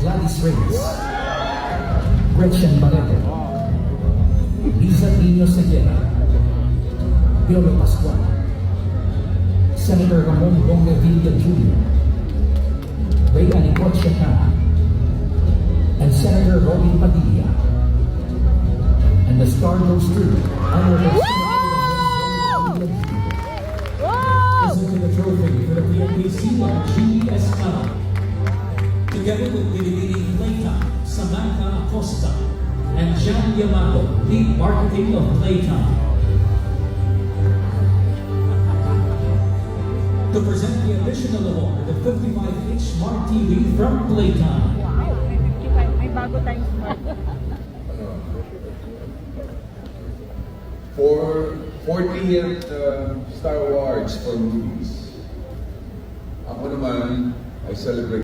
Gladys Reyes, Gretchen Barreto, Liza Nino Seguera, Piolo Pascual, Senator Ramon Bongevilla Jr., Ray Anicoche Cana, and Senator Robin Padilla, and the star goes to Honorable Senator Presenting the trophy for the PNPC of GES Cana, together with Binibining Playtime, Samantha Acosta, and Jan Yamato, lead marketing of Playtime. To present the additional award, the 55-inch Smart TV from Playtime. Wow, may 55. May bago tayong smart. For 40th Star Awards for movies. Ako naman, I celebrate